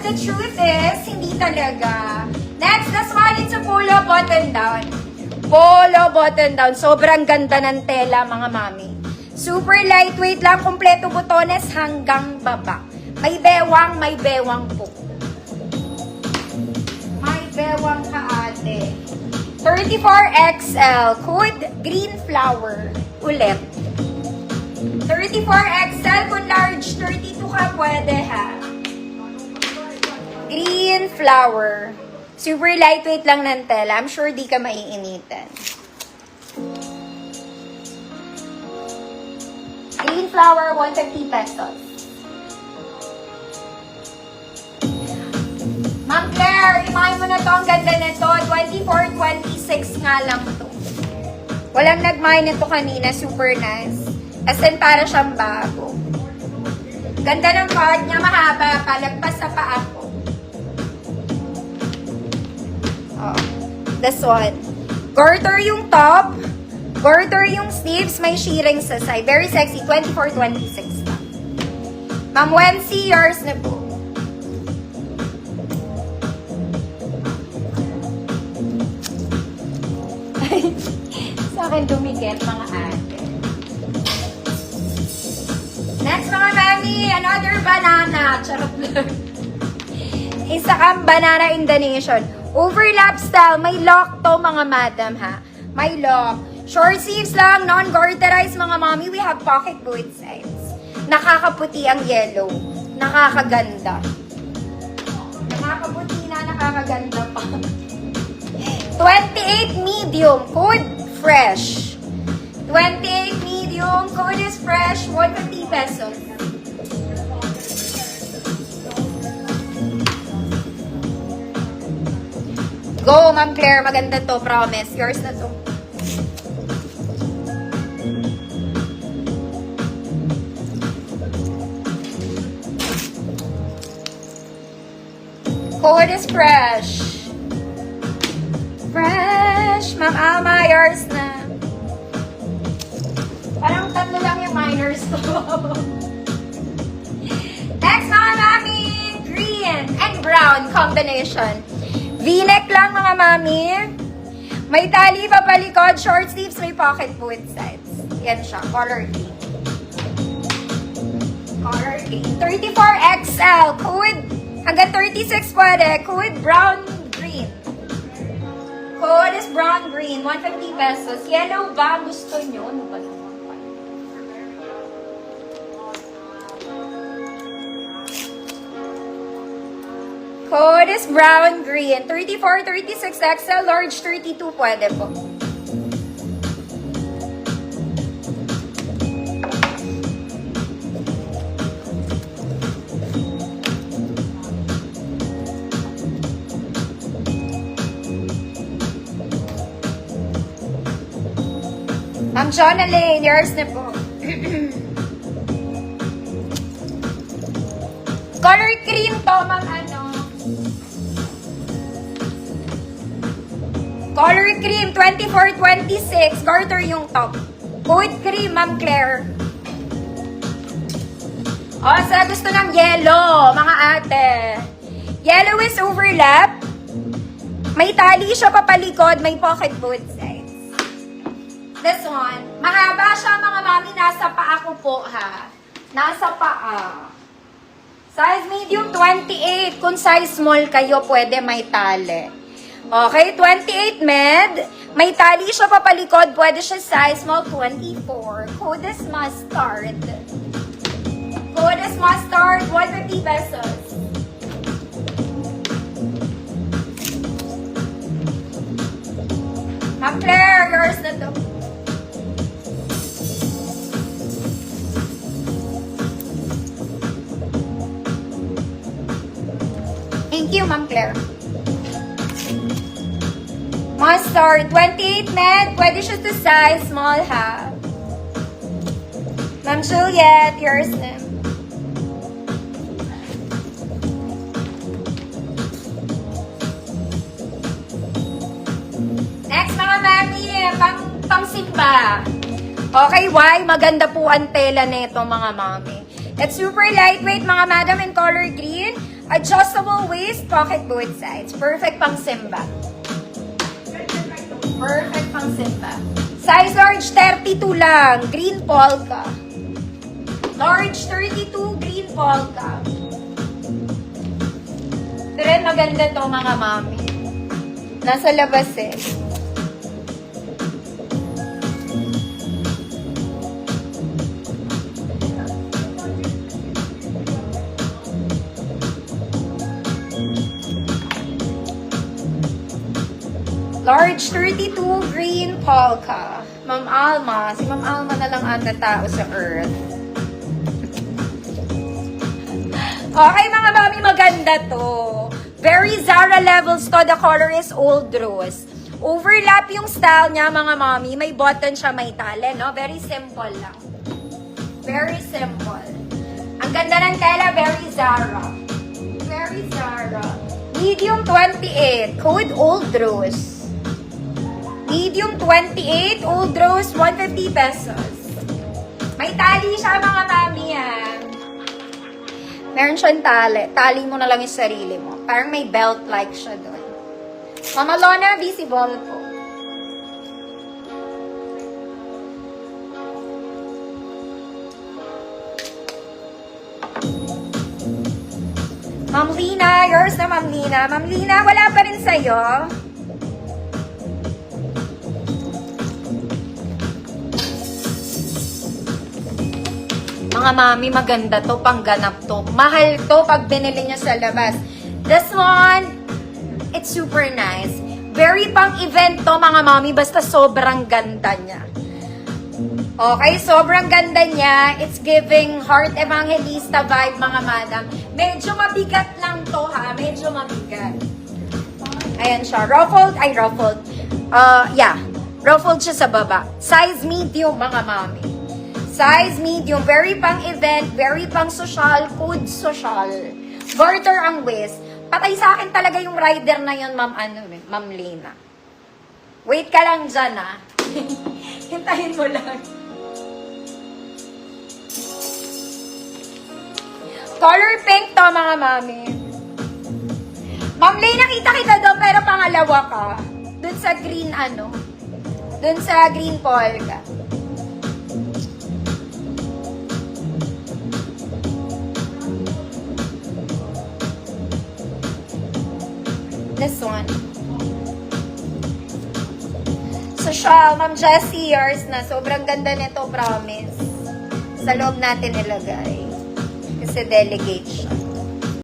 the truth is, hindi talaga. Next, the small into polo button down. Polo button down. Sobrang ganda ng tela, mga mami. Super lightweight lang, kompleto butones hanggang baba. May bewang po. May bewang ka ate. 34XL, code green flower. Ulit. 34XL, kung large 32 ka, pwede ha. Green flower. Super lightweight lang ng tela. I'm sure di ka maiinitan. Green flower, 150 pesos. Ma'am Claire, imahin mo na to. Ang ganda nito. 24-26 nga lang to. Walang nagmahin nito kanina. Super nice. As in, para siyang bago. Ganda ng cord niya. Mahaba. Palagpas sa paa ko. Oh, this one. Garter yung top. Garter yung sleeves. May shearing sa side. Very sexy. 24-26 lang. Ma'am Wency, yours na po. Sa akin dumikit, mga ate. Next, mga mami, another banana. Charot lang. Isa kang banana Indonesian. Overlap style. May lock to, mga madam, ha? May lock. Short sleeves lang, non-garterized, mga mami. We have pocket both sides. Nakakaputi ang yellow. Nakakaganda. Nakakaputi na, nakakaganda pa. 28 medium, code fresh. 28 medium, code is fresh, 150 pesos. Go, Ma'am Claire, maganda to, promise. Yours na to. Code is fresh. Fresh! Ma'am Alma, yours na. Parang tatlo lang yung minors ko. Next, mga mami, green and brown combination. V-neck lang, mga mami. May tali pa palikod, short sleeves, may pocket both sides. Yan siya, color green. Color green. 34XL, code, hanggang 36 pwede, code brown green. Code is brown green, 150 pesos. Yellow ba? Gusto nyo? Ano ba naman? Code is brown green. 34, 36 XL, large 32 pwede po. Ma'am Jonalyn, yours na po. Color cream to, ma'am ano. Color cream, 24-26. Garter yung top. Code cream, Ma'am Claire. O, sa gusto ng yellow, mga ate. Yellow is overlap. May tali siya papalikod, may pocket both sides. This one, mahaba siya, mga mami, nasa paa ko po, ha. Nasa paa. Size medium, 28. Kung size small kayo, pwede may tali. Okay, 28 med. May tali siya papalikod, pwede siya size small, 24. Code is mustard. Code is mustard, 150 pesos. Ma'am Claire, yours na to. Thank you, Ma'am Claire. Mustard, 28 med. Pwede siya to size small, ha? Ma'am Juliet, yours na. Next, mga mami, pang-simba. Okay, why? Maganda po ang tela nito, mga mami. It's super lightweight, mga madam, in color green. Adjustable waist, pocket both sides. Perfect pang simba. Perfect pang simba. Size large 32 lang. Green polka. Large 32, green polka. Ito rin, maganda to mga mami. Nasa labas eh. Large 32 green polka. Ma'am Alma. Si Ma'am Alma na lang ata tao sa earth. Okay mga mami, maganda to. Very Zara levels to. The color is old rose. Overlap yung style niya mga mami. May button siya, may tali, no? Very simple lang. Very simple. Ang ganda ng tela, very Zara. Very Zara. Medium 28. Code old rose. Medium 28, old rose, 150 pesos. May tali siya mga mami yan. Meron siyang tali. Tali mo na lang yung sarili mo. Parang may belt-like siya doon. Mama Lona, visible po. Ma'am Lina, yours na Ma'am Lina. Ma'am Lina, wala pa rin sa'yo. Mga mami, maganda to, pangganap to. Mahal to pag binili niya sa labas. This one, it's super nice. Very pang-event to, mga mami, basta sobrang ganda niya. Okay, sobrang ganda niya. It's giving Heart Evangelista vibe, mga madam. Medyo mabigat lang to, ha? Medyo mabigat. Ayan siya. Ruffled. Yeah. Ruffled siya sa baba. Size medium, mga mami. Size medium, very pang event, very pang social, code social. Garter ang waist. Patay sa akin talaga yung rider na yun, Ma'am Lena. Wait ka lang dyan, ah. Hintayin mo lang. Color pink to, mga mami. Ma'am Lena, nakita kita doon, pero pangalawa ka. Doon sa green, Doon sa green polka. This one. Social, Ma'am Jessie, yours na. Sobrang ganda nito, promise. Sa loob natin ilagay. Kasi delegate siya.